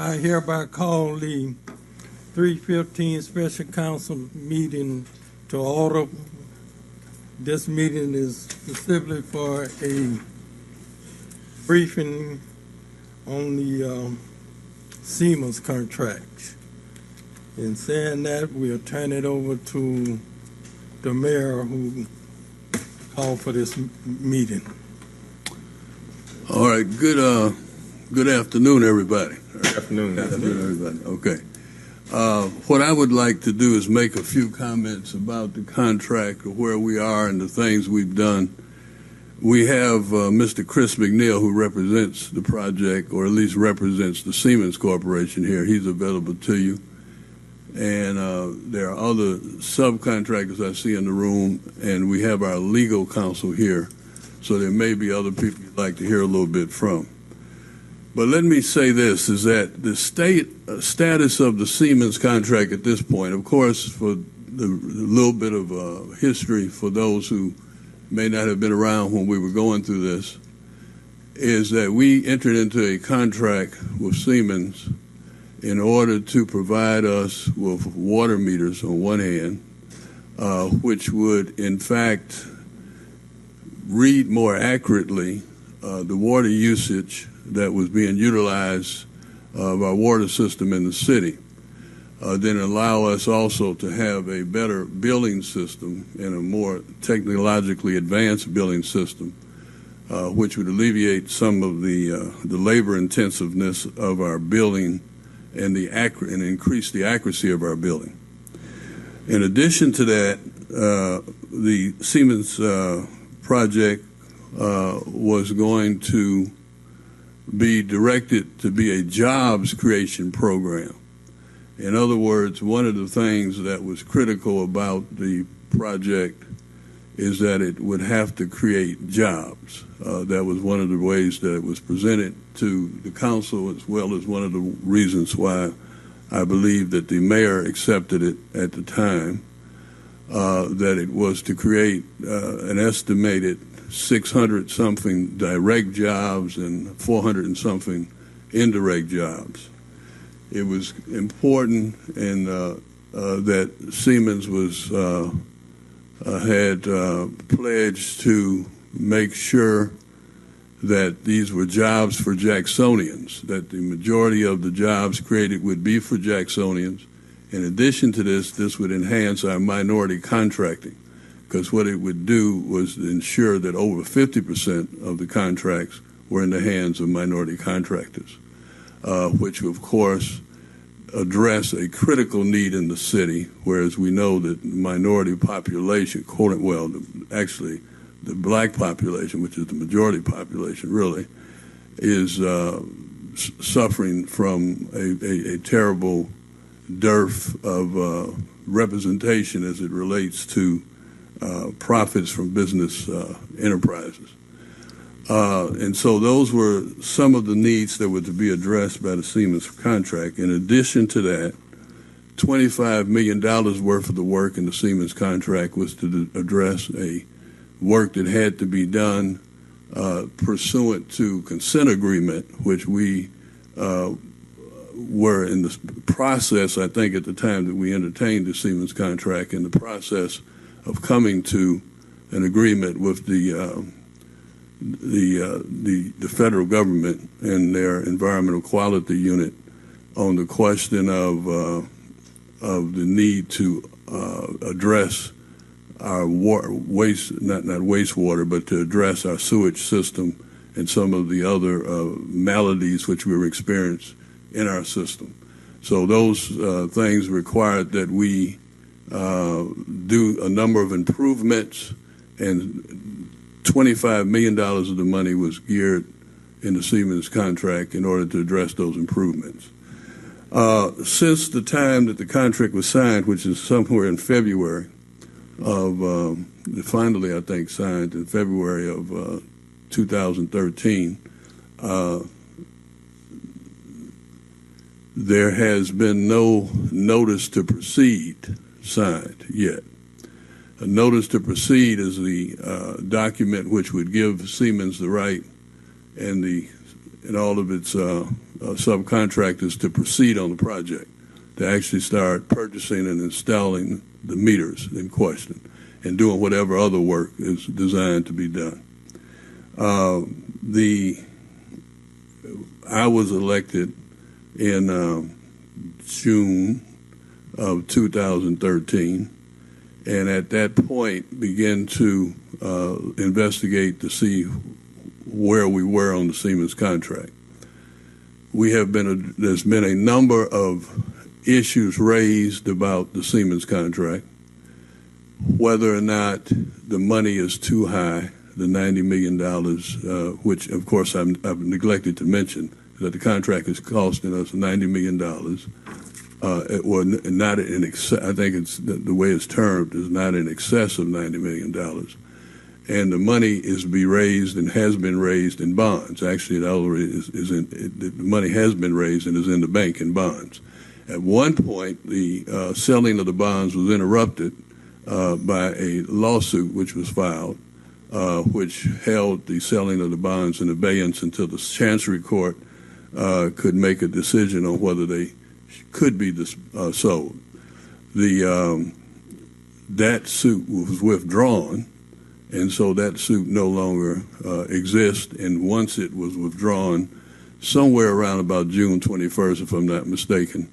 I hereby call the 315 Special Council meeting to order. This meeting is specifically for a briefing on the Siemens contract. In saying that, we'll turn it over to the mayor who called for this meeting. All right. Good afternoon, everybody. Good afternoon. Everybody. Okay. What I would like to do is make a few comments about the contract, or where we are and the things we've done. We have Mr. Chris McNeil, who represents the project, or at least represents the Siemens Corporation here. He's available to you. And there are other subcontractors I see in the room, and we have our legal counsel here. So there may be other people you'd like to hear a little bit from. But let me say this, is that the status of the Siemens contract at this point, of course, for the little bit of history for those who may not have been around when we were going through this, is that we entered into a contract with Siemens in order to provide us with water meters on one hand, which would in fact read more accurately the water usage that was being utilized of our water system in the city, then allow us also to have a better billing system and a more technologically advanced billing system, which would alleviate some of the labor intensiveness of our billing and increase the accuracy of our billing. In addition to that, the Siemens project was going to be directed to be a jobs creation program. In other words, one of the things that was critical about the project is that it would have to create jobs. That was one of the ways that it was presented to the council, as well as one of the reasons why I believe that the mayor accepted it at the time, that it was to create an estimated 600-something direct jobs and 400-something indirect jobs. It was important and that Siemens had pledged to make sure that these were jobs for Jacksonians, that the majority of the jobs created would be for Jacksonians. In addition to this, this would enhance our minority contracting, because what it would do was ensure that over 50% of the contracts were in the hands of minority contractors, which of course address a critical need in the city, whereas we know that minority population, actually the black population, which is the majority population really, is suffering from a terrible dearth of representation as it relates to profits from business enterprises. And so those were some of the needs that were to be addressed by the Siemens contract. In addition to that, $25 million worth of the work in the Siemens contract was to address a work that had to be done pursuant to consent agreement, which we were in the process, I think at the time that we entertained the Siemens contract, in the process of coming to an agreement with the federal government and their environmental quality unit on the question of the need to address our not wastewater, but to address our sewage system and some of the other maladies which we were experiencing in our system. So those things required that we do a number of improvements, and $25 million of the money was geared in the Siemens contract in order to address those improvements. Since the time that the contract was signed, which is somewhere in February of, finally I think signed in February of 2013, there has been no notice to proceed signed yet. A notice to proceed is the document which would give Siemens the right and all of its subcontractors to proceed on the project, to actually start purchasing and installing the meters in question and doing whatever other work is designed to be done. I was elected in June of 2013, and at that point began to investigate to see where we were on the Siemens contract. There's been a number of issues raised about the Siemens contract, whether or not the money is too high, the $90 million, which of course I've neglected to mention, that the contract is costing us $90 million. Not in excess, I think it's the way it's termed is not in excess of $90 million. And the money is to be raised and has been raised in bonds. Actually, the money has been raised and is in the bank in bonds. At one point, the selling of the bonds was interrupted by a lawsuit which was filed, which held the selling of the bonds in abeyance until the Chancery Court could make a decision on whether they could be sold. That suit was withdrawn, and so that suit no longer exists. And once it was withdrawn, somewhere around about June 21st, if I'm not mistaken,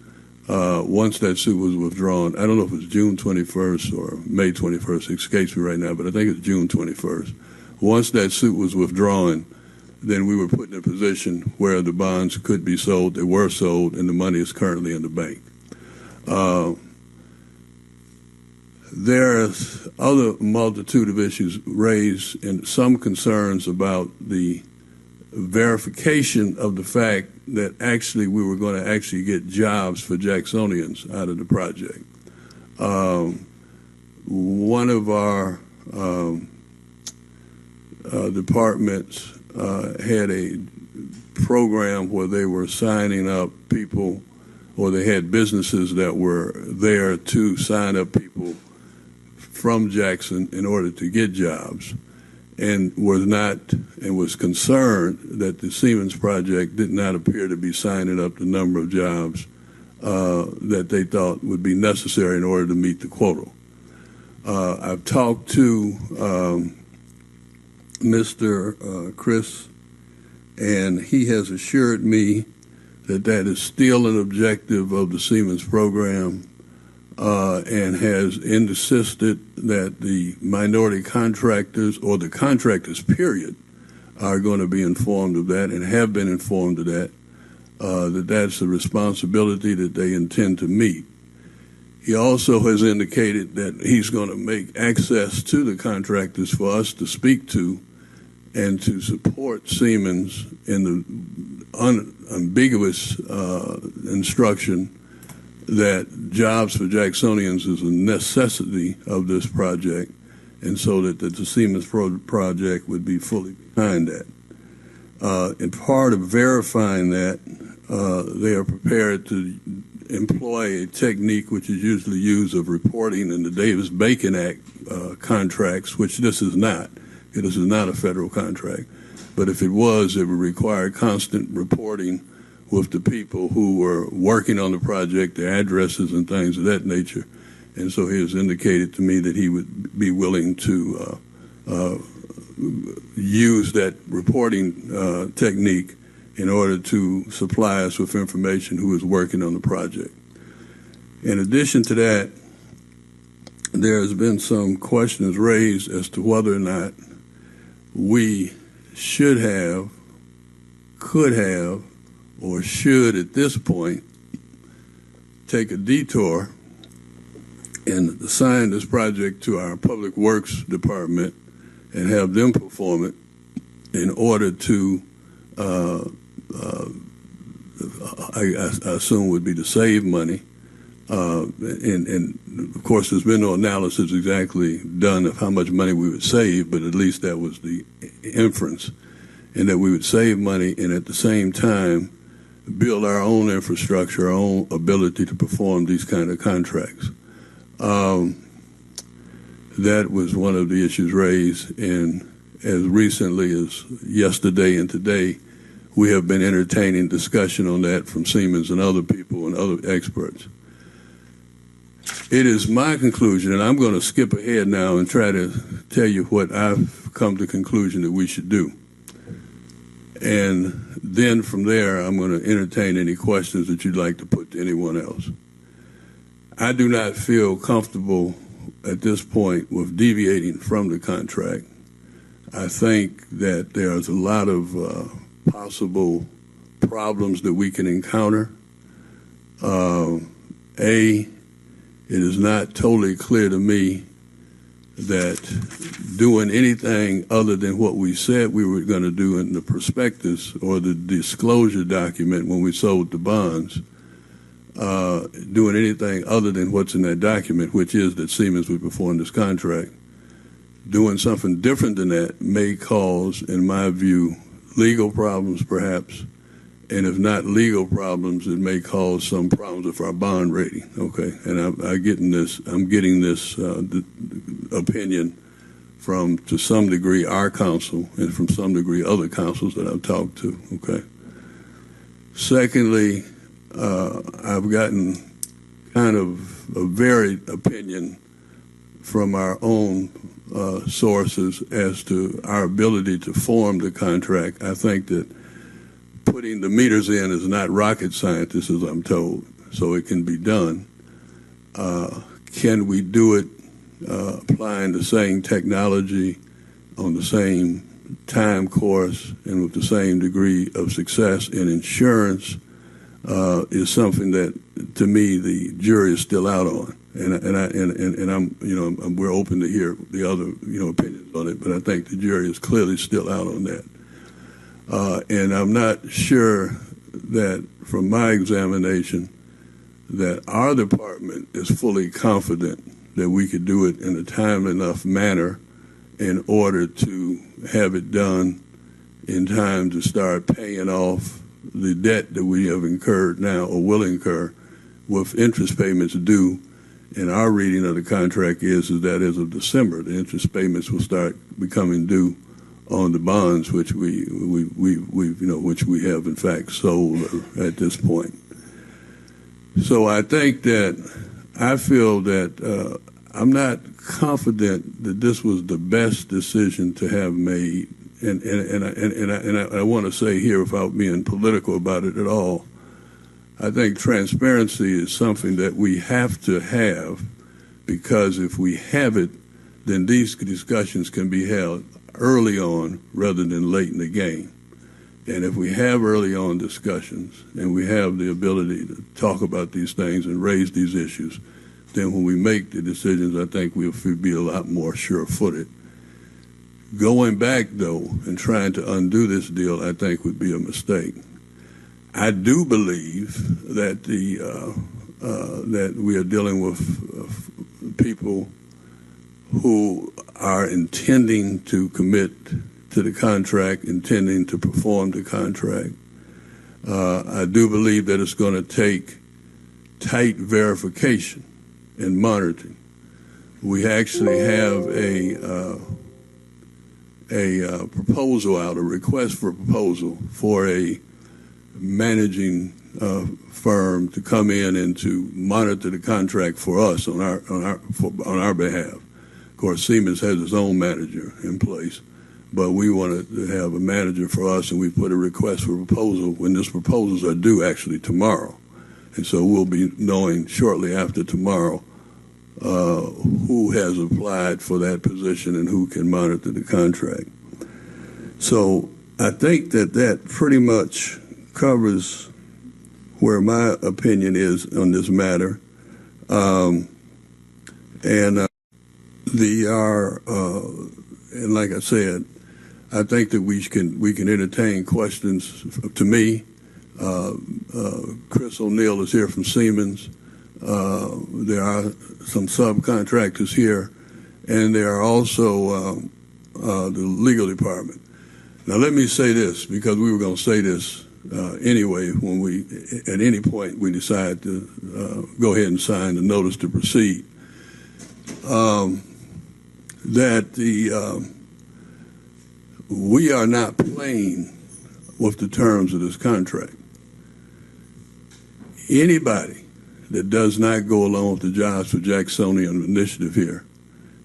once that suit was withdrawn, I don't know if it was June 21st or May 21st, it escapes me right now, but I think it's June 21st. Once that suit was withdrawn, then we were put in a position where the bonds could be sold. They were sold, and the money is currently in the bank. There's other multitude of issues raised and some concerns about the verification of the fact that actually we were going to actually get jobs for Jacksonians out of the project. One of our departments had a program where they were signing up people, or they had businesses that were there to sign up people from Jackson in order to get jobs, and was concerned that the Siemens project did not appear to be signing up the number of jobs that they thought would be necessary in order to meet the quota. I've talked to Mr. Chris, and he has assured me that that is still an objective of the Siemens program, and has insisted that the minority contractors, or the contractors period, are going to be informed of that and have been informed of that, that that's the responsibility that they intend to meet. He also has indicated that he's going to make access to the contractors for us to speak to and to support Siemens in the unambiguous instruction that jobs for Jacksonians is a necessity of this project, and so that the Siemens project would be fully behind that. And part of verifying that, they are prepared to employ a technique which is usually used of reporting in the Davis-Bacon Act contracts, which this is not. This is not a federal contract. But if it was, it would require constant reporting with the people who were working on the project, their addresses and things of that nature. And so he has indicated to me that he would be willing to use that reporting technique in order to supply us with information who is working on the project. In addition to that, there has been some questions raised as to whether or not we should have, could have, or should at this point take a detour and assign this project to our Public Works Department and have them perform it in order to, I assume would be to save money. And of course, there's been no analysis exactly done of how much money we would save, but at least that was the inference, and that we would save money and at the same time build our own infrastructure, our own ability to perform these kind of contracts. That was one of the issues raised, and as recently as yesterday and today, we have been entertaining discussion on that from Siemens and other people and other experts. It is my conclusion, and I'm going to skip ahead now and try to tell you what I've come to the conclusion that we should do. And then from there, I'm going to entertain any questions that you'd like to put to anyone else. I do not feel comfortable at this point with deviating from the contract. I think that there's a lot of possible problems that we can encounter. It is not totally clear to me that doing anything other than what we said we were going to do in the prospectus or the disclosure document when we sold the bonds, doing anything other than what's in that document, which is that Siemens would perform this contract, doing something different than that may cause, in my view, legal problems perhaps, and if not legal problems, it may cause some problems with our bond rating. Okay, and I'm getting this opinion from, to some degree, our counsel, and from some degree other counsels that I've talked to. Okay. Secondly, I've gotten kind of a varied opinion from our own sources as to our ability to form the contract. I think that putting the meters in is not rocket science, as I'm told, so it can be done. Can we do it applying the same technology on the same time course and with the same degree of success in insurance is something that, to me, the jury is still out on. And I'm we're open to hear the other opinions on it, but I think the jury is clearly still out on that. And I'm not sure that, from my examination, that our department is fully confident that we could do it in a timely enough manner in order to have it done in time to start paying off the debt that we have incurred now or will incur with interest payments due. And our reading of the contract is that as of December, the interest payments will start becoming due on the bonds, which we have in fact sold at this point. So I think that I feel that I'm not confident that this was the best decision to have made, and I want to say here, without being political about it at all, I think transparency is something that we have to have, because if we have it, then these discussions can be held early on rather than late in the game. And if we have early on discussions and we have the ability to talk about these things and raise these issues, then when we make the decisions, I think we'll be a lot more sure-footed. Going back, though, and trying to undo this deal, I think would be a mistake. I do believe that that we are dealing with people who are intending to commit to the contract, intending to perform the contract. I do believe that it's going to take tight verification and monitoring. We actually have a proposal out, a request for a proposal for a managing firm to come in and to monitor the contract for us on our behalf. Of course, Siemens has its own manager in place, but we wanted to have a manager for us, and we put a request for proposal when these proposals are due actually tomorrow. And so we'll be knowing shortly after tomorrow who has applied for that position and who can monitor the contract. So I think that pretty much covers where my opinion is on this matter. And like I said, I think that we can entertain questions to me. Chris O'Neill is here from Siemens. There are some subcontractors here, and there are also the legal department. Now, let me say this, because we were going to say this anyway when we, at any point, we decide to go ahead and sign the notice to proceed. That we are not playing with the terms of this contract. Anybody that does not go along with the Jobs for Jacksonian initiative here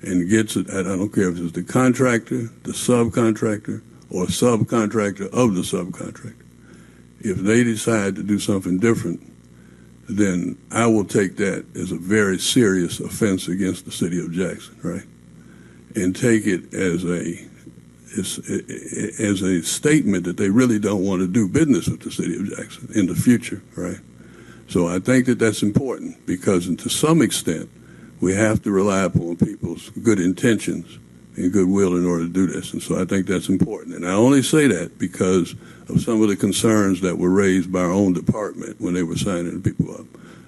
and gets it, I don't care if it's the contractor, the subcontractor, or subcontractor of the subcontractor, if they decide to do something different, then I will take that as a very serious offense against the city of Jackson, right? And take it as a statement that they really don't want to do business with the city of Jackson in the future, right? So I think that that's important because to some extent, we have to rely upon people's good intentions and goodwill in order to do this. And so I think that's important. And I only say that because of some of the concerns that were raised by our own department when they were signing the people up.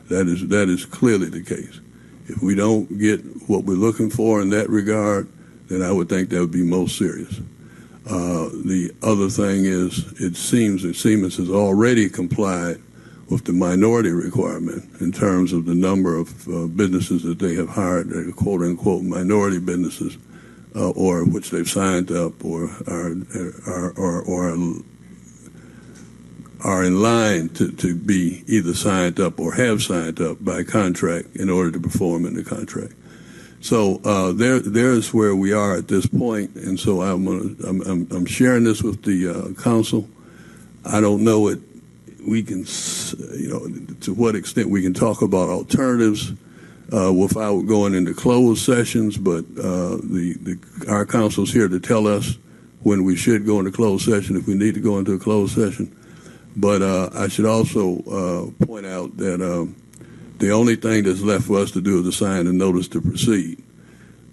That is clearly the case. If we don't get what we're looking for in that regard, then I would think that would be most serious. The other thing is, it seems that Siemens has already complied with the minority requirement in terms of the number of businesses that they have hired, quote-unquote minority businesses, or which they've signed up or are in line to be either signed up or have signed up by contract in order to perform in the contract. So there's where we are at this point, and so I'm sharing this with the council. I don't know it. We can, to what extent we can talk about alternatives without going into closed sessions, but our council's here to tell us when we should go into closed session if we need to go into a closed session. But I should also point out that the only thing that's left for us to do is to sign a notice to proceed.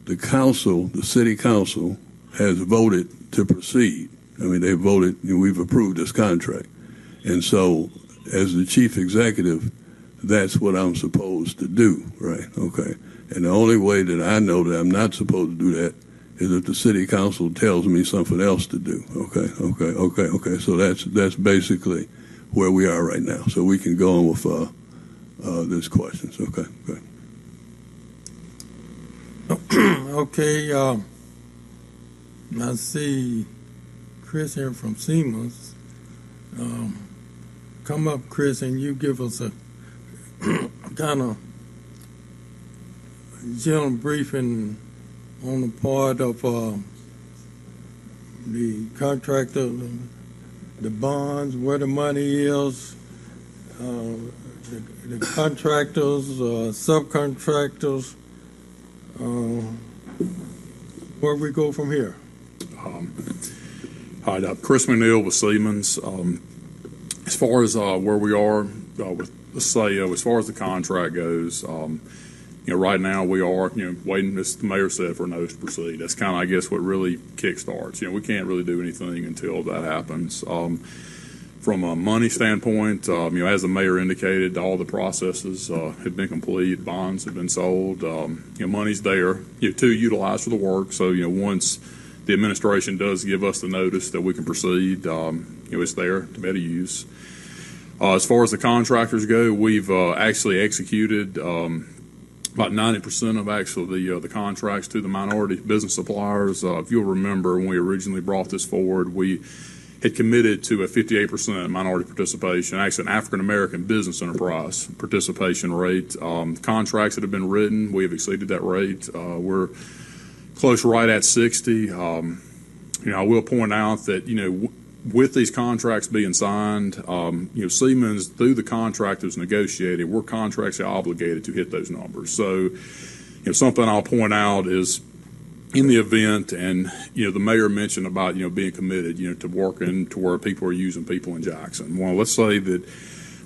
The council, the city council, has voted to proceed. I mean, they voted, we've approved this contract. And so, as the chief executive, that's what I'm supposed to do, right? Okay. And the only way that I know that I'm not supposed to do that is if the city council tells me something else to do. Okay. So that's basically where we are right now. So we can go on with these questions. Okay. Okay. I see Chris here from Siemens. Come up, Chris, and you give us a kind of general briefing on the part of the contractor, the bonds, where the money is, the contractors, subcontractors, where we go from here. Hi, Chris McNeil with Siemens. As far as where we are with, let's say, as far as the contract goes, right now we are, waiting, as the mayor said, for a notice to proceed. That's kind of, I guess, what really kickstarts. We can't really do anything until that happens. From a money standpoint, as the mayor indicated, all the processes have been complete. Bonds have been sold. Money's there, to utilize for the work. So, once the administration does give us the notice that we can proceed, it's there to be able to use. As far as the contractors go, we've actually executed about 90% of actually the contracts to the minority business suppliers. If you'll remember, when we originally brought this forward, we had committed to a 58% minority participation, actually an African-American business enterprise participation rate. Contracts that have been written, we have exceeded that rate. We're close right at 60. I will point out that, with these contracts being signed, Siemens, through the contractors negotiated, we're contractually obligated to hit those numbers. So, something I'll point out is in the event, and, the mayor mentioned about, being committed, to working to where people are using people in Jackson. Well, let's say that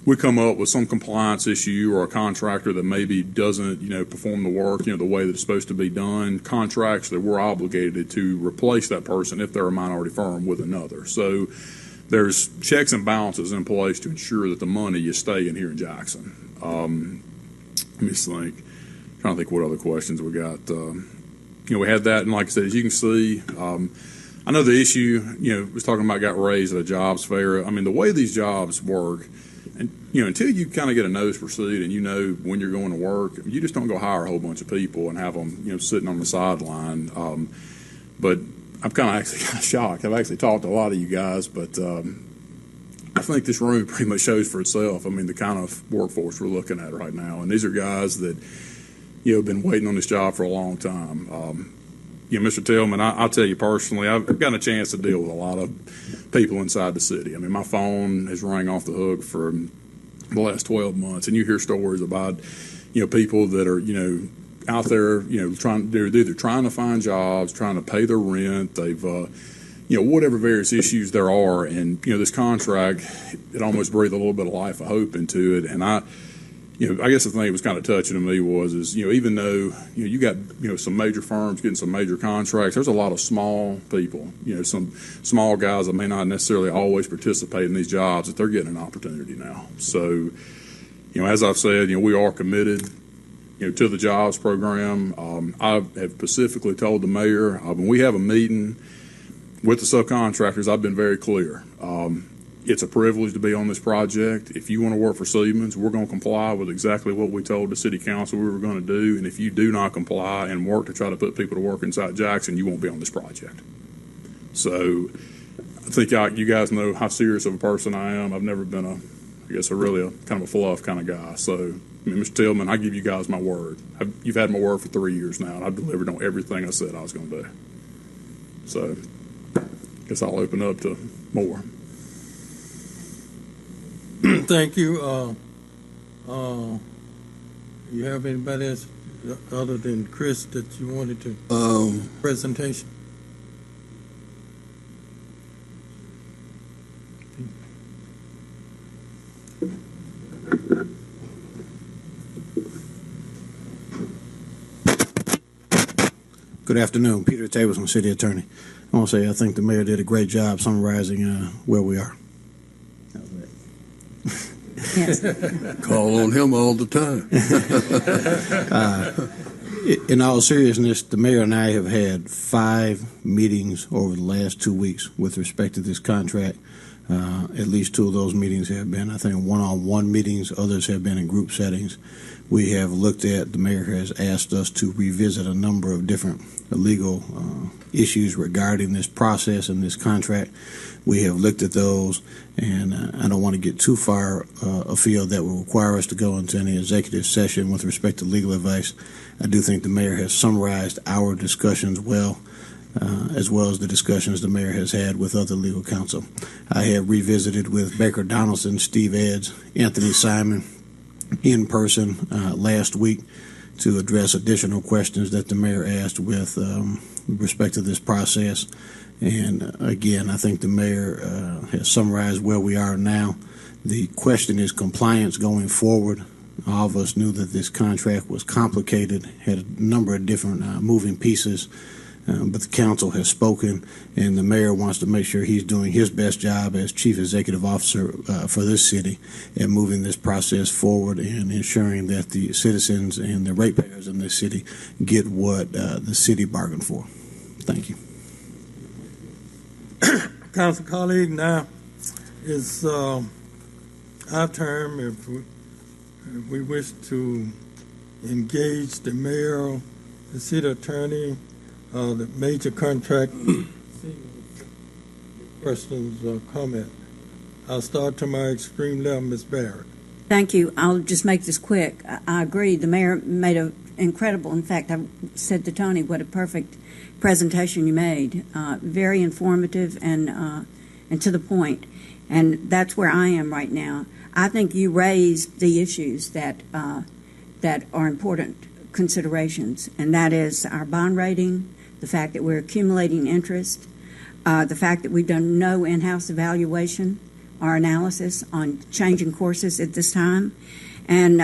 we come up with some compliance issue or a contractor that maybe doesn't, perform the work, the way that it's supposed to be done. Contracts that we're obligated to replace that person if they're a minority firm with another. So there's checks and balances in place to ensure that the money is staying here in Jackson. Let me think. Trying to think what other questions we got. We had that, and like I said, as you can see, I know the issue, was talking about got raised at a jobs fair. I mean, the way these jobs work, and until you kind of get a notice to proceed and when you're going to work, you just don't go hire a whole bunch of people and have them sitting on the sideline. But I'm kind of actually shocked. I've actually talked to a lot of you guys, but think this room pretty much shows for itself. I mean, the kind of workforce we're looking at right now, and these are guys that have been waiting on this job for a long time. Mr. Tillman, I'll tell you personally, I've gotten a chance to deal with a lot of people inside the city. I mean, my phone has rang off the hook for the last 12 months, and you hear stories about people that are out there they're either trying to find jobs, trying to pay their rent, they've whatever various issues there are, and this contract, it almost breathed a little bit of life of hope into it. And I guess the thing that was kind of touching to me is even though you got some major firms getting some major contracts, there's a lot of small people, some small guys that may not necessarily always participate in these jobs, that they're getting an opportunity now. So as I've said, we are committed to the jobs program. I have specifically told the mayor when we have a meeting with the subcontractors, I've been very clear. It's a privilege to be on this project. If you want to work for Siemens, we're going to comply with exactly what we told the city council we were going to do. And if you do not comply and work to try to put people to work inside Jackson, you won't be on this project. So I think you guys know how serious of a person I am. I've never been a kind of a fluff kind of guy. So, I mean, Mr. Tillman, I give you guys my word. You've had my word for 3 years now, and I've delivered on everything I said I was going to do. So I guess I'll open up to more. Thank you. You have anybody else other than Chris that you wanted to presentation? Good afternoon. Peter Tableson, City Attorney. I want to say I think the mayor did a great job summarizing where we are. Yes. Call on him all the time. In all seriousness, the mayor and I have had 5 meetings over the last 2 weeks with respect to this contract. At least 2 of those meetings have been, I think, one-on-one meetings. Others have been in group settings. We have looked at, the mayor has asked us to revisit a number of different legal issues regarding this process and this contract. We have looked at those, and I don't want to get too far afield that will require us to go into any executive session with respect to legal advice. I do think the mayor has summarized our discussions well, as well as the discussions the mayor has had with other legal counsel. I have revisited with Baker Donaldson, Steve Edds, Anthony Simon in person last week to address additional questions that the mayor asked with respect to this process. And again, I think the mayor has summarized where we are now. The question is compliance going forward. All of us knew that this contract was complicated, had a number of different moving pieces. But the council has spoken, and the mayor wants to make sure he's doing his best job as chief executive officer for this city and moving this process forward and ensuring that the citizens and the ratepayers in this city get what the city bargained for. Thank you. Council colleague, now is our term. If we wish to engage the mayor, the city attorney, the major contract questions or comment. I'll start to my extreme left, Ms. Barrett. Thank you. I'll just make this quick. I agree. The mayor made an incredible, in fact, I said to Tony, what a perfect presentation you made. Very informative and to the point. And that's where I am right now. I think you raised the issues that are important considerations, and that is our bond rating, the fact that we're accumulating interest, the fact that we've done no in-house evaluation or analysis on changing courses at this time. And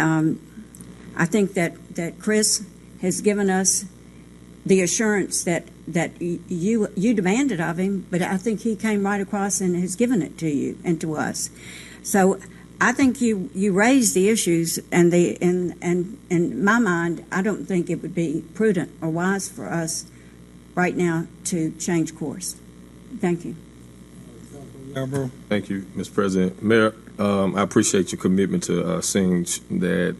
I think that Chris has given us the assurance that you demanded of him, but I think he came right across and has given it to you and to us. So I think you raised the issues, and in my mind, I don't think it would be prudent or wise for us right now to change course. Thank you. Thank you, Mr. President. Mayor, I appreciate your commitment to seeing that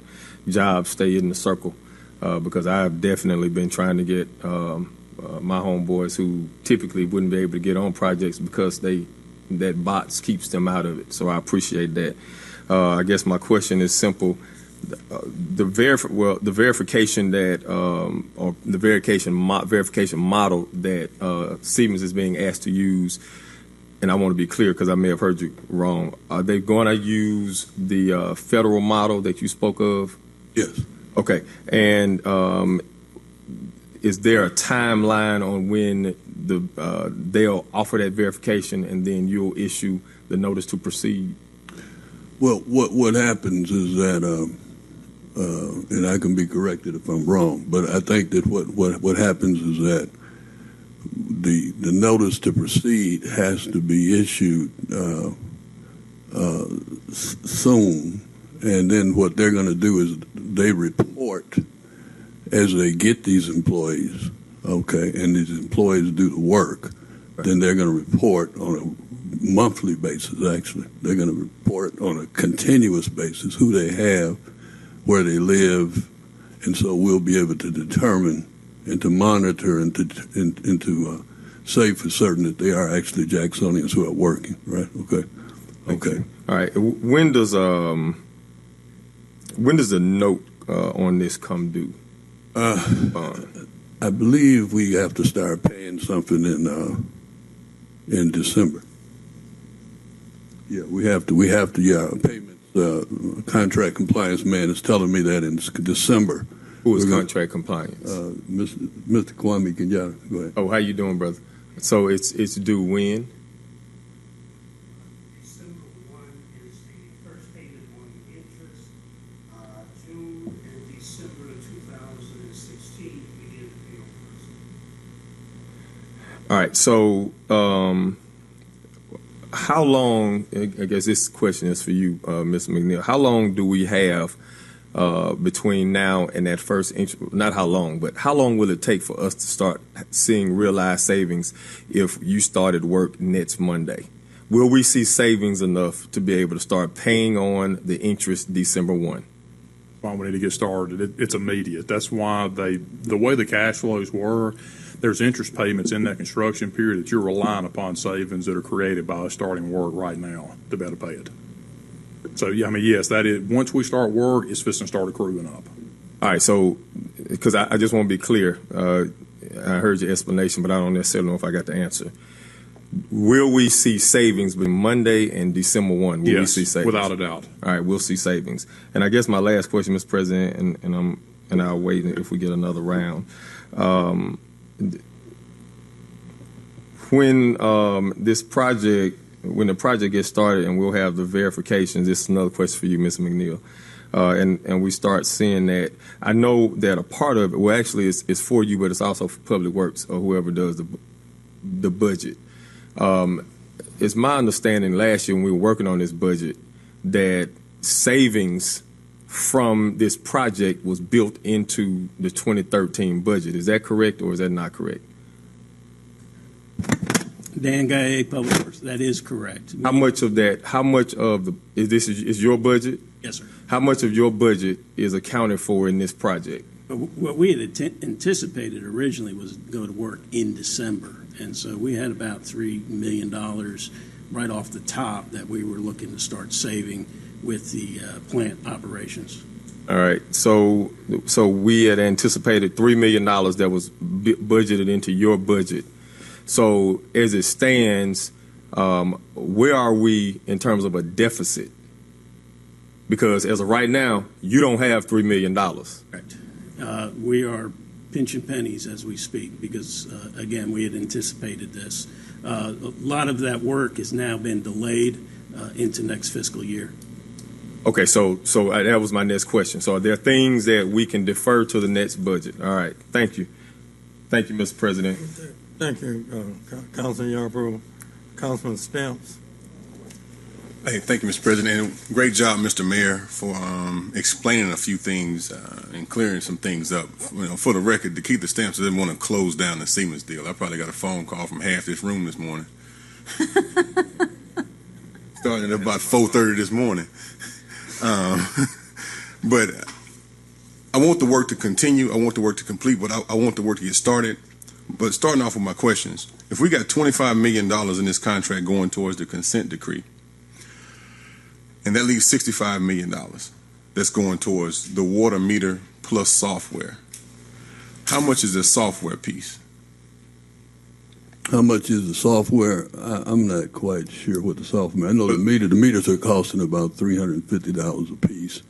jobs stay in the circle, because I have definitely been trying to get my homeboys who typically wouldn't be able to get on projects because they that box keeps them out of it. So I appreciate that. I guess my question is simple. The verification that or the verification model that Siemens is being asked to use, and I want to be clear because I may have heard you wrong. Are they going to use the federal model that you spoke of? Yes. Okay. And is there a timeline on when they'll offer that verification and then you'll issue the notice to proceed? Well, what happens is that, and I can be corrected if I'm wrong, but I think that what happens is that the notice to proceed has to be issued soon, and then what they're going to do is they report as they get these employees, okay, and these employees do the work. Right. Then they're going to report on a monthly basis. Actually, they're going to report on a continuous basis who they have, where they live, and so we'll be able to determine and to monitor and to say for certain that they are actually Jacksonians who are working. Right? Okay. All right. When does the note on this come due? I believe we have to start paying something in December. Yeah, we have to. Yeah, payments. Contract compliance man is telling me that in December. Who is contract compliance? Mr. Kwame Kenyatta. Go ahead. Oh, how you doing, brother? So it's due when? December 1 is the first payment on the interest. June and December 2016 begin to pay on. All right. So how long? I guess this question is for you, Mr. McNeil. How long do we have between now and that first interest? Not how long, but how long will it take for us to start seeing realized savings if you started work next Monday? Will we see savings enough to be able to start paying on the interest December 1? Why we need to get started. It's immediate. That's why the way the cash flows were, there's interest payments in that construction period that you're relying upon savings that are created by us starting work right now to be able to pay it. So, yeah, I mean, yes, that is, once we start work, it's just going to start accruing up. All right, so, because I just want to be clear, I heard your explanation, but I don't necessarily know if I got the answer. Will we see savings between Monday and December 1? Will we see savings? Without a doubt. All right, we'll see savings. And I guess my last question, Mr. President, and I'll wait if we get another round. When the project gets started and we'll have the verifications, this is another question for you, Ms. McNeil, and we start seeing that, I know that a part of it, well, actually it's for you, but it's also for Public Works or whoever does the budget. It's my understanding last year when we were working on this budget that savings from this project was built into the 2013 budget. Is that correct or is that not correct? Dan Gaye, Public Works. That is correct. How much of is your budget? Yes, sir. How much of your budget is accounted for in this project? What we had anticipated originally was to go to work in December, and so we had about $3 million right off the top that we were looking to start saving with the plant operations. All right. So we had anticipated $3 million that was budgeted into your budget. So as it stands, where are we in terms of a deficit? Because as of right now, you don't have $3 million. Correct. We are pinching pennies as we speak because, again, we had anticipated this. A lot of that work has now been delayed into next fiscal year. Okay, so that was my next question. So are there things that we can defer to the next budget? All right. Thank you. Thank you, Mr. President. Thank you, Councilman Yarborough. Councilman Stamps. Hey, thank you, Mr. President. And great job, Mr. Mayor, for explaining a few things and clearing some things up. You know, for the record, to keep the Stamps, I didn't want to close down the Siemens deal. I probably got a phone call from half this room this morning. Starting at about 4:30 this morning. But I want the work to continue. I want the work to complete, but I want the work to get started. But starting off with my questions, if we got $25 million in this contract going towards the consent decree, and that leaves $65 million that's going towards the water meter plus software, how much is the software piece? How much is the software? I'm not quite sure what the software. I know the meters are costing about $350 a piece.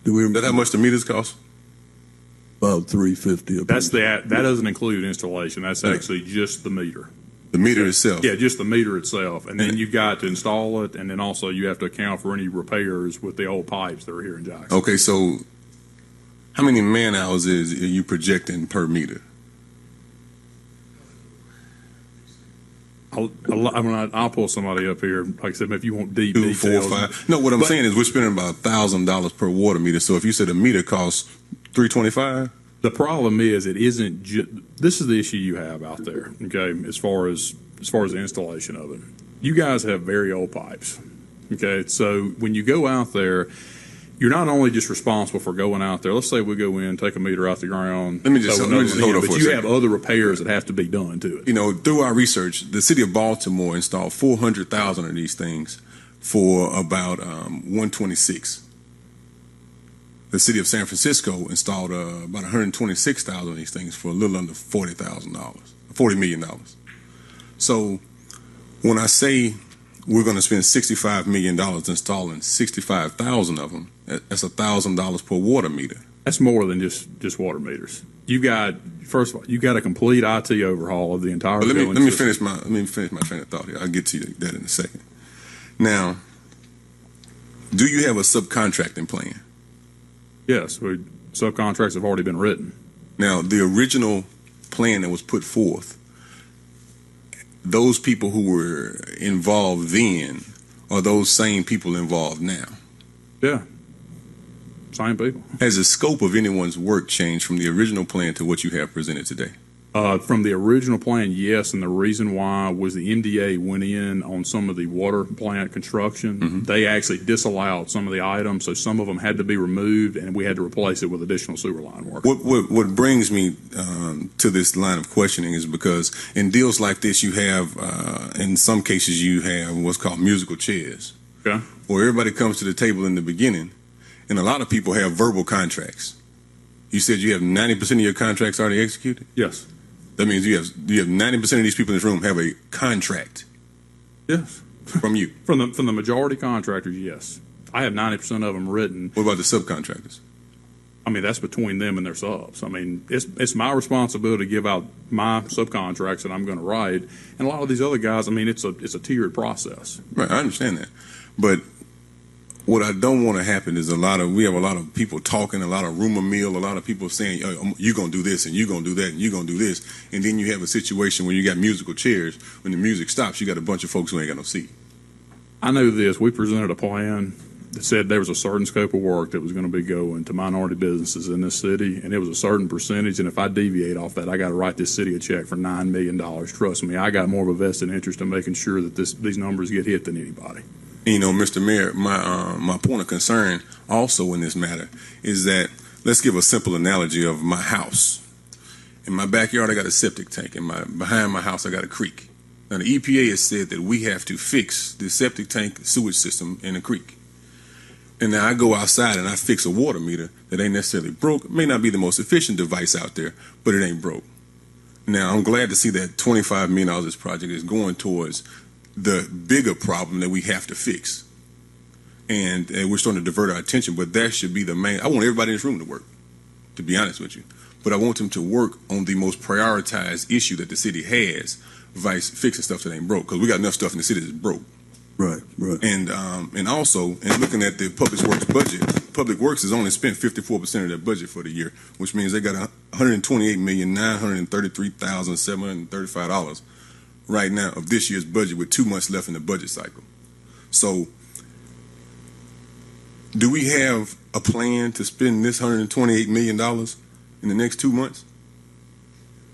Is that how much the meters cost? About $350 a piece. That doesn't include installation. That's actually just the meter. The meter itself? Yeah, just the meter itself. And then you've got to install it, and then also you have to account for any repairs with the old pipes that are here in Jackson. Okay, so how many man hours are you projecting per meter? I'll pull somebody up here. Like I said, if you want deep 2, details. 4, 5. No, what I'm saying is we're spending about $1,000 per water meter. So if you said a meter costs $325, the problem is it isn't just. This is the issue you have out there. Okay, as far as the installation of it, you guys have very old pipes. Okay, so when you go out there, you're not only just responsible for going out there. Let's say we go in, take a meter out the ground. Let me just hold on for a But you have other repairs that have to be done to it. You know, through our research, the city of Baltimore installed 400,000 of these things for about 126. The city of San Francisco installed about 126,000 of these things for a little under $40 million. So when I say we're going to spend $65 million installing 65,000 of them, that's $1,000 per water meter. That's more than just water meters. You got a complete IT overhaul of the entire. But let me finish my train of thought here. I'll get to that in a second. Now, do you have a subcontracting plan? Yes, subcontracts have already been written. Now, the original plan that was put forth, those people who were involved then are those same people involved now? Yeah, same people. Has the scope of anyone's work changed from the original plan to what you have presented today? From the original plan, yes, and the reason why was the MDA went in on some of the water plant construction. Mm-hmm. They actually disallowed some of the items, so some of them had to be removed, and we had to replace it with additional sewer line work. What brings me to this line of questioning is because in deals like this, you have, in some cases, you have what's called musical chairs, Okay. where everybody comes to the table in the beginning, and a lot of people have verbal contracts. You said you have 90% of your contracts already executed? Yes. That means you have 90% of these people in this room have a contract. Yes. From you. From the majority contractors, yes. I have 90% of them written. What about the subcontractors? I mean, that's between them and their subs. I mean, it's my responsibility to give out my subcontracts that I'm going to write, and a lot of these other guys. I mean, it's a tiered process. Right, I understand that, but what I don't want to happen is we have a lot of people talking, a lot of rumor mill, a lot of people saying, oh, you're going to do this, and you're going to do that, and you're going to do this. And then you have a situation where you got musical chairs. When the music stops, you got a bunch of folks who ain't got no seat. I know this. We presented a plan that said there was a certain scope of work that was going to be going to minority businesses in this city, and it was a certain percentage. And if I deviate off that, I got to write this city a check for $9 million. Trust me, I got more of a vested interest in making sure that these numbers get hit than anybody. You know, Mr. Mayor, my point of concern also in this matter is that, let's give a simple analogy of my house. In my backyard, I got a septic tank. Behind my house, I got a creek. Now, the EPA has said that we have to fix the septic tank sewage system in a creek. And now I go outside and I fix a water meter that ain't necessarily broke. It may not be the most efficient device out there, but it ain't broke. Now, I'm glad to see that $25 million of this project is going towards the bigger problem that we have to fix. And we're starting to divert our attention, but that should be the main. I want everybody in this room to work, to be honest with you. But I want them to work on the most prioritized issue that the city has, vice fixing stuff that ain't broke, because we got enough stuff in the city that's broke. Right. And also, in looking at the Public Works budget, Public Works has only spent 54% of their budget for the year, which means they got $128,933,735 right now of this year's budget, with 2 months left in the budget cycle. So, do we have a plan to spend this $128 million in the next 2 months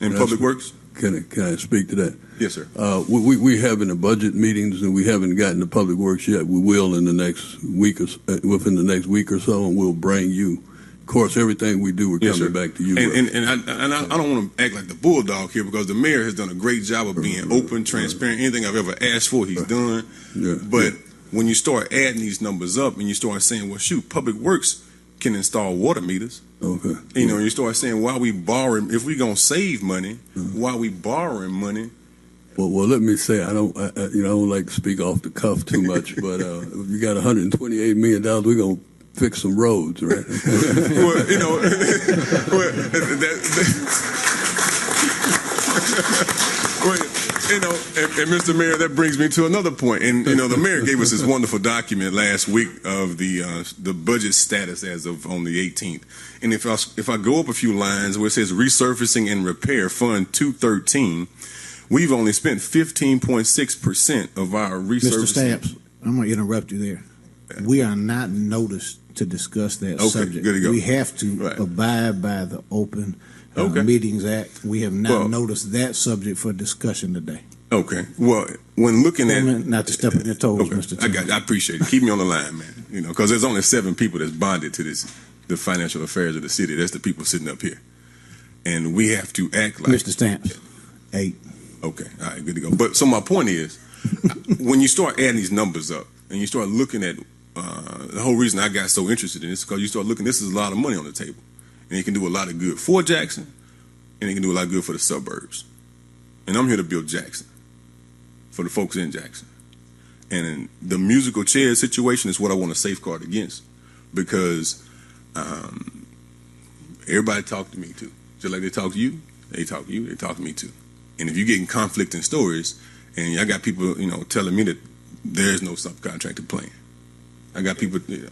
in Public Works? Can I speak to that? Yes, sir. We having the budget meetings, and we haven't gotten to Public Works yet. We will in the next week, within the next week or so, and we'll bring you of course, everything we do, we're Yes, coming sir. back to you. And I don't want to act like the bulldog here because the mayor has done a great job of being open, transparent. Anything I've ever asked for, he's done. Yeah, But when you start adding these numbers up and you start saying, well, shoot, Public Works can install water meters. Okay. You know, you start saying, why we borrowing? If we're going to save money, why we borrowing money? Well, let me say, I don't like to speak off the cuff too much, but if you got $128 million, we're going to fix some roads, right? Well, you know, you know, and Mr. Mayor, that brings me to another point. And you know, the mayor gave us this wonderful document last week of the budget status as of on the 18th. And if I go up a few lines where it says resurfacing and repair fund 213, we've only spent 15.6% of our resurfacing. Mr. Stamps, I'm going to interrupt you there. We are not noticed to discuss that Okay, subject. good to go. We have to Right. abide by the Open Okay. Meetings Act. We have not Well- noticed that subject for discussion today. Okay. Well, when looking at Not to step on your toes, okay, Mr. I got you. I appreciate it. Keep me on the line, man. You know, because there's only 7 people that's bonded to the financial affairs of the city. That's the people sitting up here, and we have to act like Mr. Stamps, 8. Okay, all right, good to go. But so my point is, when you start adding these numbers up and you start looking at the whole reason I got so interested in this is because you start looking. This is a lot of money on the table, and it can do a lot of good for Jackson, and it can do a lot of good for the suburbs. And I'm here to build Jackson for the folks in Jackson. And the musical chair situation is what I want to safeguard against, because everybody talk to me too. Just like they talk to you, they talk to you, they talk to me too. And if you're getting conflicting stories, and I got people, you know, telling me that there's no subcontracted plan. I got people, you know.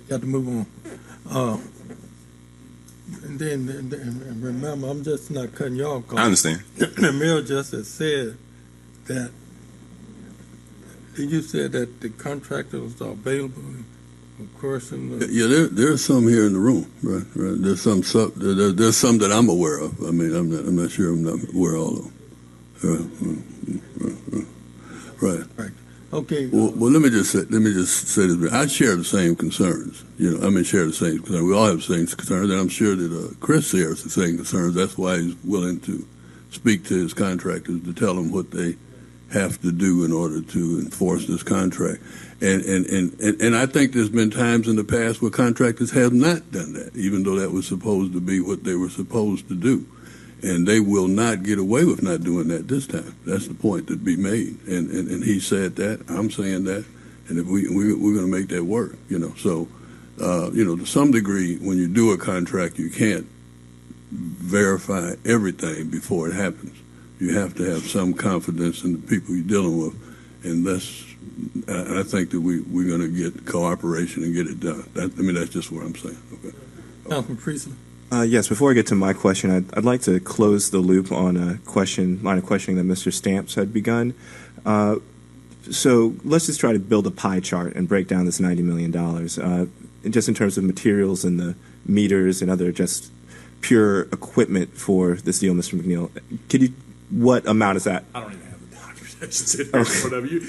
Got to move on. And then and remember, I'm just not cutting you off. 'Cause I understand. The mayor just has said that. You said that the contractors are available. Of course, Yeah, there's some here in the room, right? There's some that I'm aware of. I mean, I'm not sure I'm not aware of all of them. Right. Okay. Well, let me just say this. I share the same concerns. Share the same concerns. We all have the same concerns, and I'm sure that Chris shares the same concerns. That's why he's willing to speak to his contractors to tell them what they have to do in order to enforce this contract. And I think there's been times in the past where contractors have not done that, even though that was supposed to be what they were supposed to do. And they will not get away with not doing that this time. That's the point that be made. And he said that. I'm saying that. And if we're going to make that work, So, to some degree, when you do a contract, you can't verify everything before it happens. You have to have some confidence in the people you're dealing with. And I think that we're going to get cooperation and get it done. That's just what I'm saying. Okay. Councilman Priestley. Yes, before I get to my question, I'd like to close the loop on line of questioning that Mr. Stamps had begun. So let's just try to build a pie chart and break down this $90 million, just in terms of materials and the meters and other just pure equipment for this deal, Mr. McNeil. What amount is that? I don't even have the documentation sitting in front of you.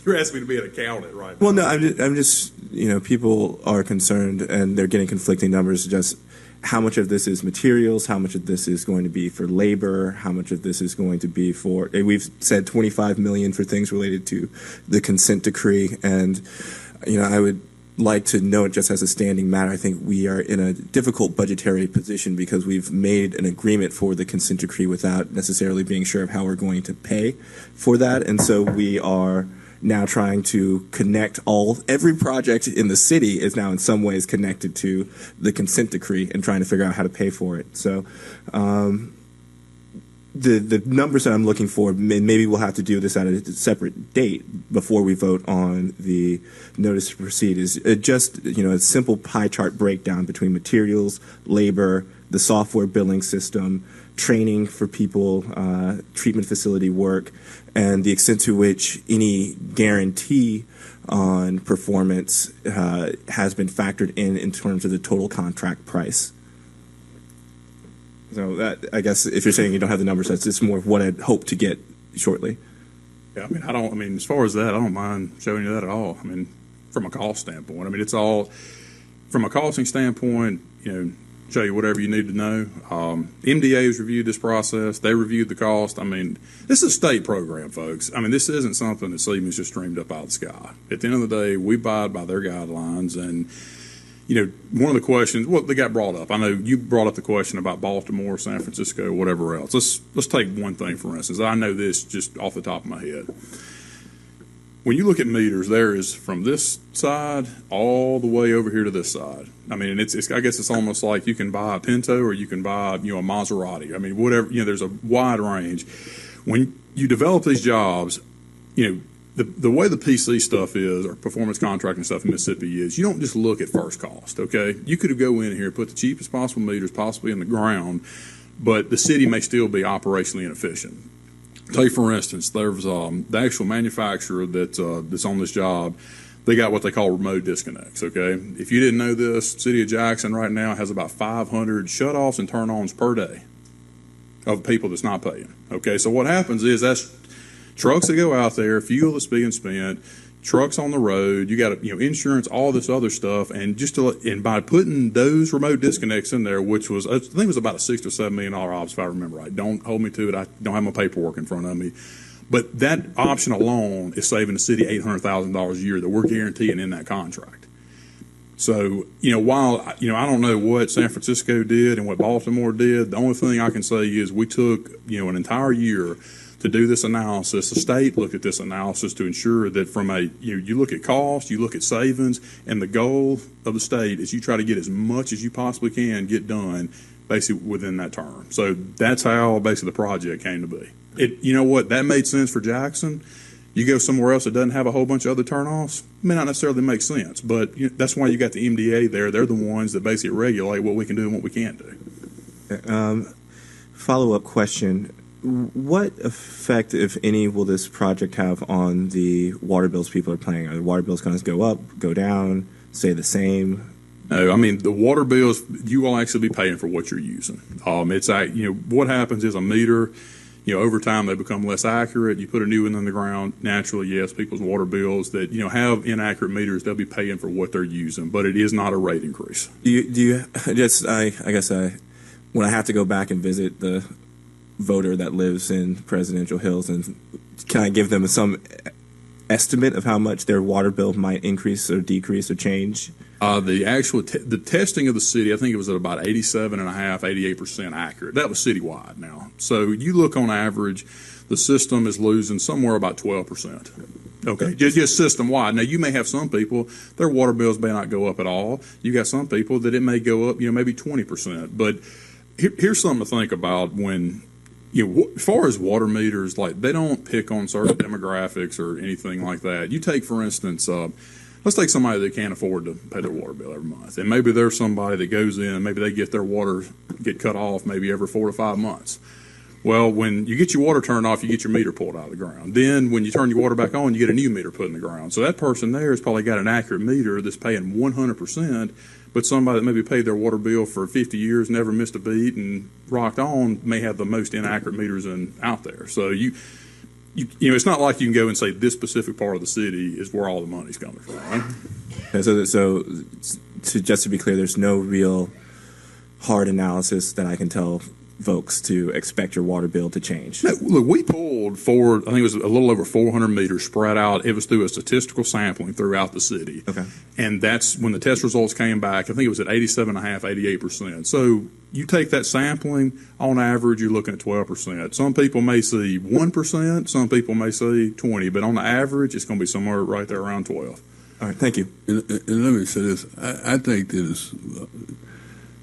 You're asking me to be an accountant right now. Well, no, I'm just people are concerned and they're getting conflicting numbers. Just how much of this is materials, how much of this is going to be for labor, how much of this is going to be for. We've said $25 million for things related to the consent decree, and I would like to note, just as a standing matter, I think we are in a difficult budgetary position because we've made an agreement for the consent decree without necessarily being sure of how we're going to pay for that, and so we are now trying to connect every project in the city is now in some ways connected to the consent decree and trying to figure out how to pay for it. So the numbers that I'm looking for, maybe we'll have to do this at a separate date before we vote on the notice to proceed, is just a simple pie chart breakdown between materials, labor, the software billing system, training for people, treatment facility work, and the extent to which any guarantee on performance has been factored in terms of the total contract price. So that, I guess, if you're saying you don't have the numbers, that's just more of what I'd hope to get shortly. Yeah, as far as that, I don't mind showing you that at all. From a cost standpoint, it's all from a costing standpoint. show you whatever you need to know. MDA has reviewed this process. They reviewed the cost. I mean, this is a state program, folks. I mean, this isn't something that Siemens just streamed up out of the sky. At the end of the day, we abide by their guidelines. And, one of the questions, they got brought up. I know you brought up the question about Baltimore, San Francisco, whatever else. Let's take one thing, for instance. I know this just off the top of my head. When you look at meters, there is from this side all the way over here to this side. I mean, I guess it's almost like you can buy a Pinto or you can buy, a Maserati. I mean, whatever, there's a wide range. When you develop these jobs, the way the PC stuff is, or performance contracting stuff in Mississippi is, you don't just look at first cost, okay? You could go in here, put the cheapest possible meters possibly in the ground, but the city may still be operationally inefficient. Take, for instance, there's the actual manufacturer that's on this job. They got what they call remote disconnects, okay? If you didn't know this, City of Jackson right now has about 500 shutoffs and turn-ons per day of people that's not paying, okay? So what happens is that's trucks that go out there, fuel that's being spent, trucks on the road, you got insurance, all this other stuff, and by putting those remote disconnects in there, which was, I think it was about a $6 or $7 million ops, if I remember right. Don't hold me to it. I don't have my paperwork in front of me. But that option alone is saving the city $800,000 a year that we're guaranteeing in that contract. So, while, I don't know what San Francisco did and what Baltimore did, the only thing I can say is we took, an entire year to do this analysis. The state looked at this analysis to ensure that from you look at cost, you look at savings, and the goal of the state is you try to get as much as you possibly can get done basically within that term. So that's how basically the project came to be. That made sense for Jackson. You go somewhere else that doesn't have a whole bunch of other turnoffs, it may not necessarily make sense, but that's why you got the MDA there. They're the ones that basically regulate what we can do and what we can't do. Follow-up question. What effect, if any, will this project have on the water bills people are paying? Are the water bills going to go up, go down, stay the same? No, I mean, the water bills, you will actually be paying for what you're using. It's what happens is a meter, over time they become less accurate. You put a new one in the ground, naturally, yes, people's water bills that, have inaccurate meters, they'll be paying for what they're using, but it is not a rate increase. When I have to go back and visit the voter that lives in Presidential Hills, and can I give them some estimate of how much their water bill might increase or decrease or change? The actual the testing of the city, I think it was at about 88% accurate. That was citywide now. So you look on average, the system is losing somewhere about 12%. Okay, just system wide. Now you may have some people, their water bills may not go up at all. You got some people that it may go up, maybe 20%. But here's something to think about when. As far as water meters, they don't pick on certain demographics or anything like that. You take, for instance, let's take somebody that can't afford to pay their water bill every month. And maybe there's somebody that goes in, maybe they get their water cut off maybe every 4 to 5 months. Well, when you get your water turned off, you get your meter pulled out of the ground. Then when you turn your water back on, you get a new meter put in the ground. So that person there has probably got an accurate meter that's paying 100%. But somebody that maybe paid their water bill for 50 years, never missed a beat, and rocked on may have the most inaccurate meters out there. So it's not like you can go and say this specific part of the city is where all the money's coming from. Right? So just to be clear, there's no real hard analysis that I can tell folks to expect your water bill to change. No, look, we pulled forward, I think it was a little over 400 meters spread out. It was through a statistical sampling throughout the city. Okay. And that's when the test results came back. I think it was at 87.5%, 88%. So you take that sampling, on average, you're looking at 12%. Some people may see 1%, some people may see 20%, but on the average, it's going to be somewhere right there around 12%. All right, thank you. And let me say this. I think that it's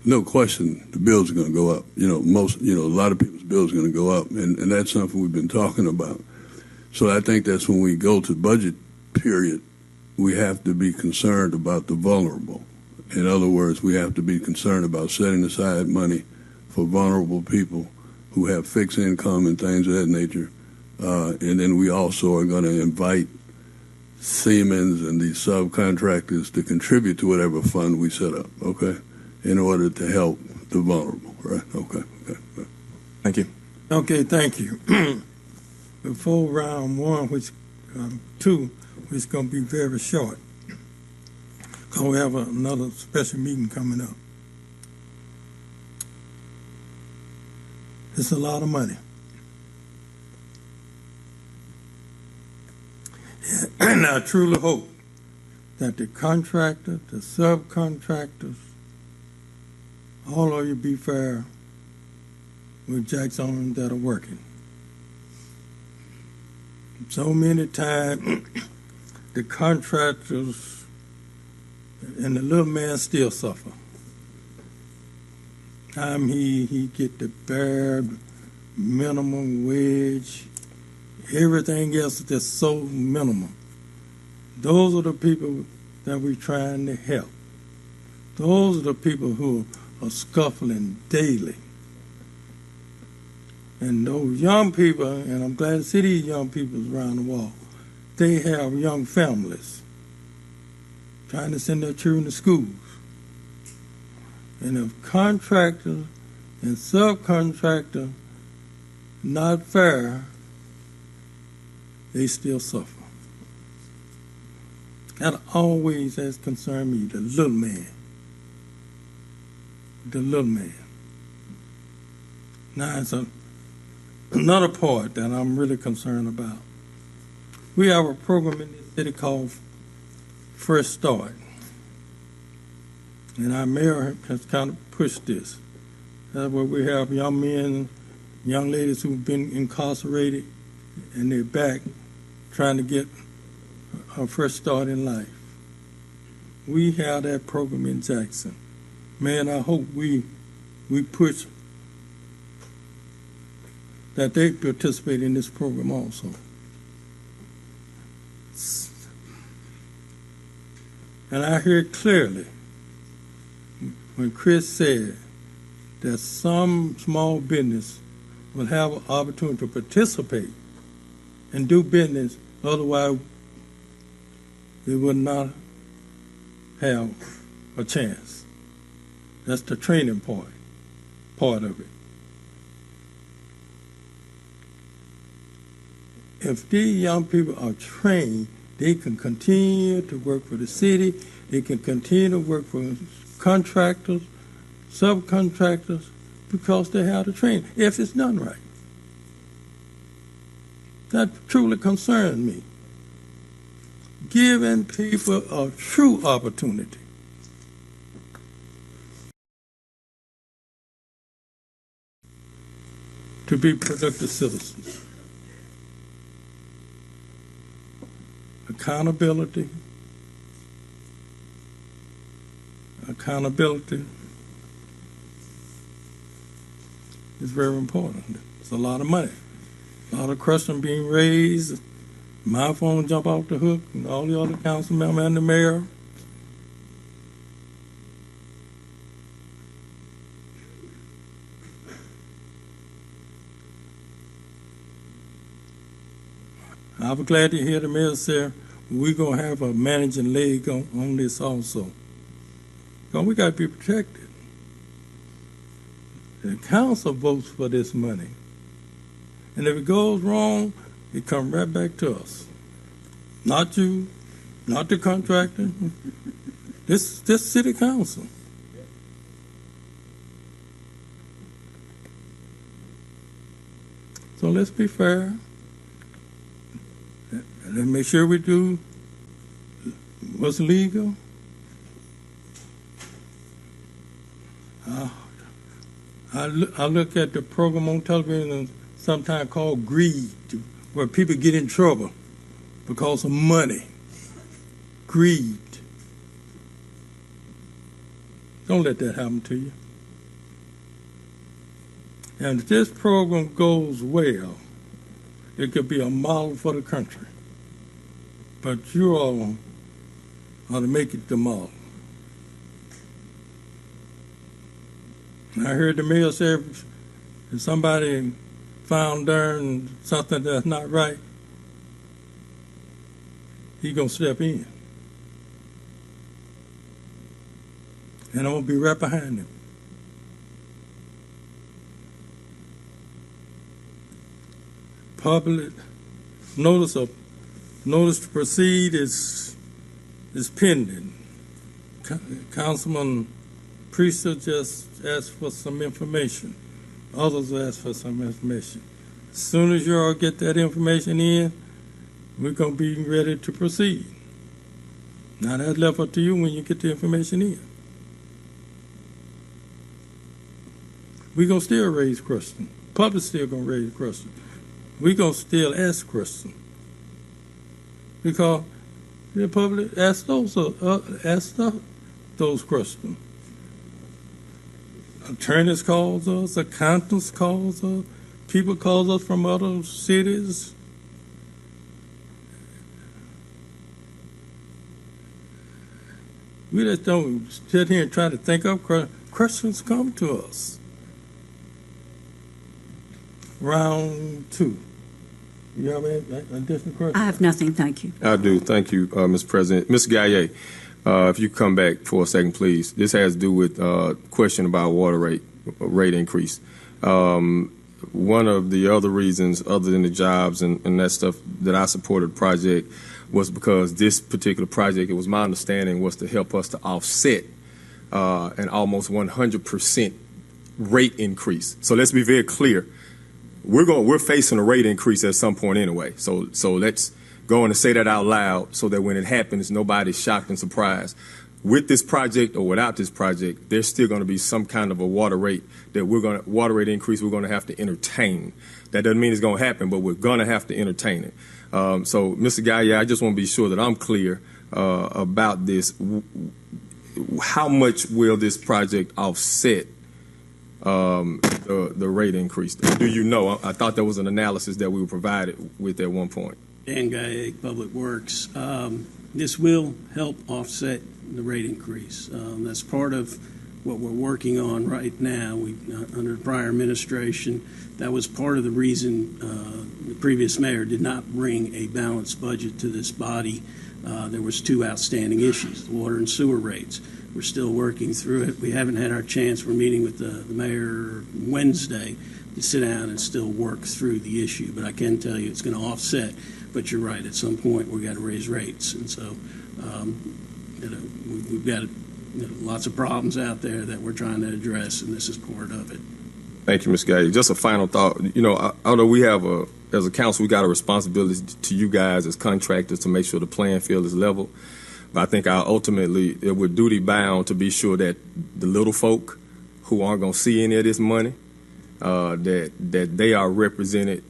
no question the bills are going to go up. A lot of people's bills are going to go up, and that's something we've been talking about. So I think that's when we go to budget period, we have to be concerned about the vulnerable. In other words, we have to be concerned about setting aside money for vulnerable people who have fixed income and things of that nature. And then we also are going to invite Siemens and these subcontractors to contribute to whatever fund we set up, okay, in order to help the vulnerable, right? Okay. Thank you. Okay, thank you. Before round one, two, which is going to be very short, because we have another special meeting coming up. It's a lot of money. And I truly hope that the contractor, the subcontractors, all of you be fair with Jackson that are working. So many times, the contractors and the little man still suffer. He get the bare minimum wage. Everything else is just so minimum. Those are the people that we're trying to help. Those are the people who are scuffling daily. And those young people, and I'm glad to see these young people around the wall, they have young families trying to send their children to schools. And if contractors and subcontractors not fair, they still suffer. That always has concerned me, the little man. The little man. Now, it's another part that I'm really concerned about. We have a program in this city called First Start. And our mayor has kind of pushed this. That's where we have young men, young ladies who've been incarcerated, and they're back trying to get a first start in life. We have that program in Jackson. Man, I hope we push that they participate in this program also. And I heard clearly when Chris said that some small business will have an opportunity to participate and do business, otherwise they would not have a chance. That's the training part of it. If these young people are trained, they can continue to work for the city, they can continue to work for contractors, subcontractors, because they have the training, if it's done right. That truly concerns me. Giving people a true opportunity. To be productive citizens. Accountability is very important. It's a lot of money. A lot of questions being raised. My phone jump off the hook, and all the other council members and the mayor. I was glad to hear the mayor say we're going to have a managing leg on this also. Because we got to be protected. The council votes for this money. And if it goes wrong, it comes right back to us. Not you, not the contractor. This city council. So let's be fair. Let's make sure we do what's legal. I look at the program on television sometimes called greed, where people get in trouble because of money. Greed. Don't let that happen to you. And if this program goes well, it could be a model for the country. But you all ought to make it the model. I heard the mayor say if somebody found darn something that's not right, he's going to step in. And I'm going to be right behind him. Public notice to proceed is pending. Councilman Priester just asked for some information. Others will ask for some information. As soon as you all get that information in, we're going to be ready to proceed. Now that's left up to you when you get the information in. We're going to still raise questions. Public still going to raise questions. We're going to still ask questions. Because the public ask those questions. Attorneys calls us, accountants calls us, people call us from other cities. We just don't sit here and try to think of questions come to us. Round 2. You have any additional questions? I have nothing, thank you. I do. Thank you, Mr. President. Mr. Gaillet, if you come back for a second, please. This has to do with question about water rate increase. One of the other reasons, other than the jobs and that stuff, that I supported the project was because this particular project, it was my understanding, was to help us to offset an almost 100% rate increase. So let's be very clear. We're facing a rate increase at some point anyway. So let's go on and say that out loud so that when it happens, nobody's shocked and surprised. With this project or without this project, there's still going to be some kind of a water rate increase we're going to have to entertain. That doesn't mean it's going to happen, but we're going to have to entertain it. So, Mr. Gaillet, I just want to be sure that I'm clear about this. How much will this project offset the rate increase? Do you know? I thought there was an analysis that we were provided with at one point. Dan Gaillet, Public Works. This will help offset the rate increase. That's part of what we're working on right now. Under the prior administration, that was part of the reason the previous mayor did not bring a balanced budget to this body. There was 2 outstanding issues, the water and sewer rates. We're still working through it. We haven't had our chance. We're meeting with the mayor Wednesday to sit down and still work through the issue. But I can tell you it's going to offset. But you're right, at some point we've got to raise rates. And so we've got lots of problems out there that we're trying to address, and this is part of it. Thank you, Ms. Gaillet. Just a final thought. Although we have as a council, we got a responsibility to you guys as contractors to make sure the playing field is level. But I think ultimately we're duty bound to be sure that the little folk who aren't going to see any of this money, that they are represented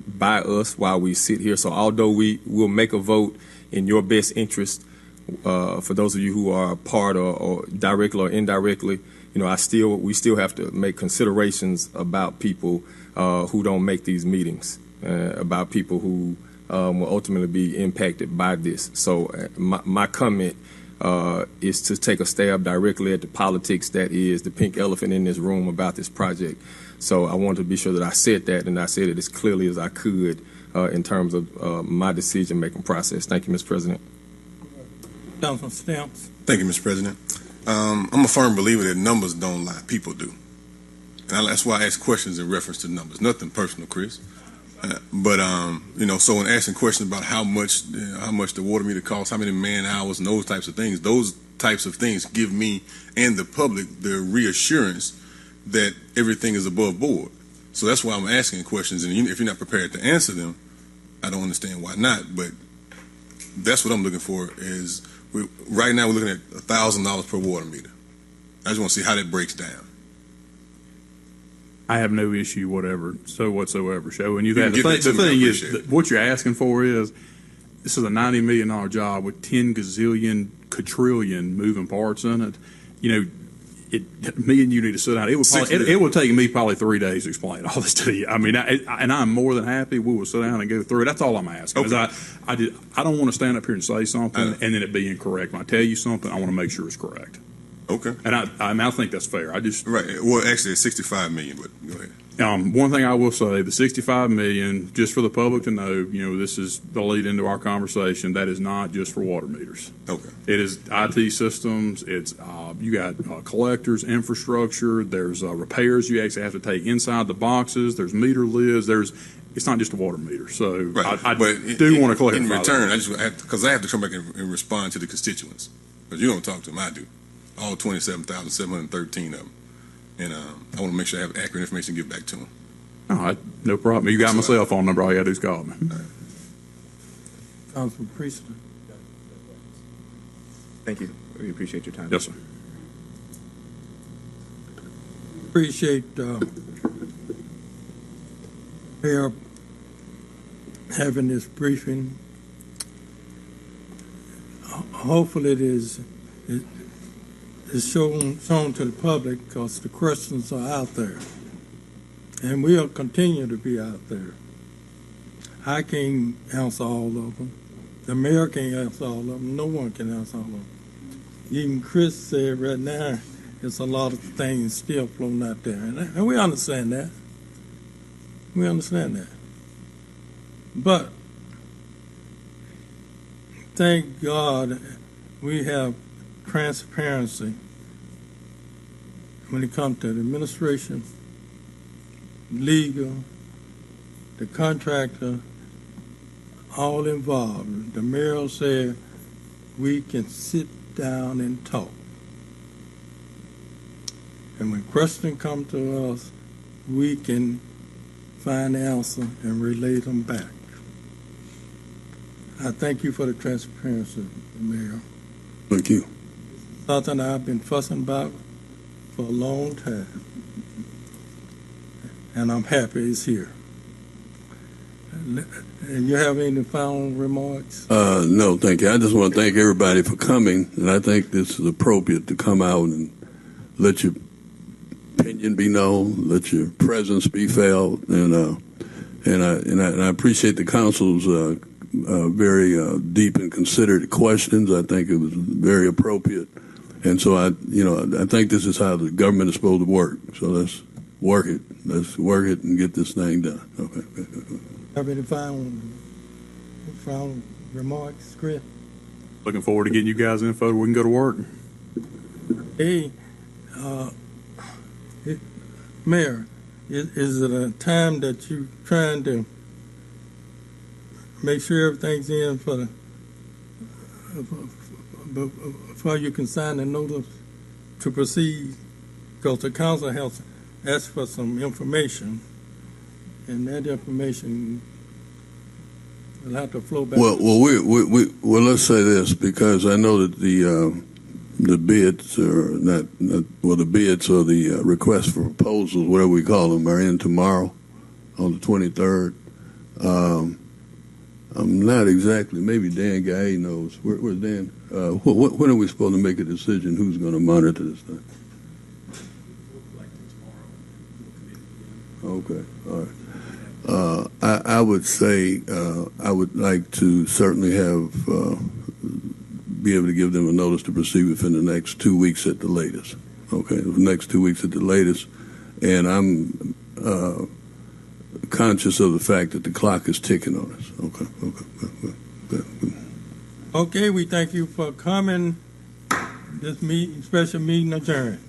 by us while we sit here. So although we will make a vote in your best interest, for those of you who are a part or directly or indirectly, we still have to make considerations about people who don't make these meetings, about people who will ultimately be impacted by this. So my comment is to take a stab directly at the politics that is the pink elephant in this room about this project. So I wanted to be sure that I said that, and I said it as clearly as I could in terms of my decision-making process. Thank you, Mr. President. Councilman Stamps. Thank you, Mr. President. I'm a firm believer that numbers don't lie, people do. And that's why I ask questions in reference to numbers. Nothing personal, Chris. But so when asking questions about how much the water meter costs, how many man hours, and those types of things give me and the public the reassurance that everything is above board. So that's why I'm asking questions, and if you're not prepared to answer them, I don't understand why not. But that's what I'm looking for. Right now we're looking at $1,000 per water meter. I just want to see how that breaks down. I have no issue whatsoever showing you that. The thing is, what you're asking for is, this is a $90 million job with 10 gazillion, quadrillion moving parts in it. Me and you need to sit down. It will take me probably 3 days to explain all this to you. I mean, and I'm more than happy. We will sit down and go through it. That's all I'm asking. Okay. I don't want to stand up here and say something and then it be incorrect. When I tell you something, I want to make sure it's correct. Okay. And I think that's fair. Right. Well, actually, it's $65 million. But go ahead. One thing I will say, the $65 million, just for the public to know, this is the lead into our conversation. That is not just for water meters. Okay. It is IT systems. It's you got collectors, infrastructure. There's repairs you actually have to take inside the boxes. There's meter lids. It's not just a water meter. So right. I do want to clarify. In return, that. Because I have to come back and respond to the constituents. Because you don't talk to them, I do. All 27,713 of them. and I want to make sure I have accurate information to give back to them. All right, no problem. You got my cell phone number. All you got to do is call me. Councilman Priest. Thank you. We appreciate your time. Yes, sir. Appreciate Mayor having this briefing. Hopefully it's shown to the public because the questions are out there. And we'll continue to be out there. I can't answer all of them. The mayor can't answer all of them. No one can answer all of them. Even Chris said right now, there's a lot of things still floating out there. And we understand that. We understand that. But thank God we have transparency when it comes to the administration, legal, the contractor, all involved. The mayor said we can sit down and talk. And when questions come to us, we can find the answer and relay them back. I thank you for the transparency, Mayor. Thank you. Something I've been fussing about for a long time. And I'm happy it's here. And you have any final remarks? No, thank you. I just want to thank everybody for coming, and I think this is appropriate to come out and let your opinion be known, let your presence be felt, and I appreciate the council's very deep and considered questions. I think it was very appropriate, and so I think this is how the government is supposed to work. So let's work it. Let's work it and get this thing done. Okay. Have any final remarks, Chris? Looking forward to getting you guys info where we can go to work. Hey, Mayor, is it a time that you trying to make sure everything's in before you can sign the notice to proceed? Because the council has asked for some information, and that information will have to flow back. Well, let's say this, because I know that the bids are the bids or the requests for proposals, whatever we call them, are in tomorrow on the 23rd. I'm not exactly, maybe Dan Guy knows. Where's Dan? When are we supposed to make a decision who's going to monitor this thing? Okay, all right. I would say I would like to certainly be able to give them a notice to proceed within the next 2 weeks at the latest. Okay, the next 2 weeks at the latest, and I'm conscious of the fact that the clock is ticking on us. Okay. Okay, we thank you for coming. This special meeting adjourned.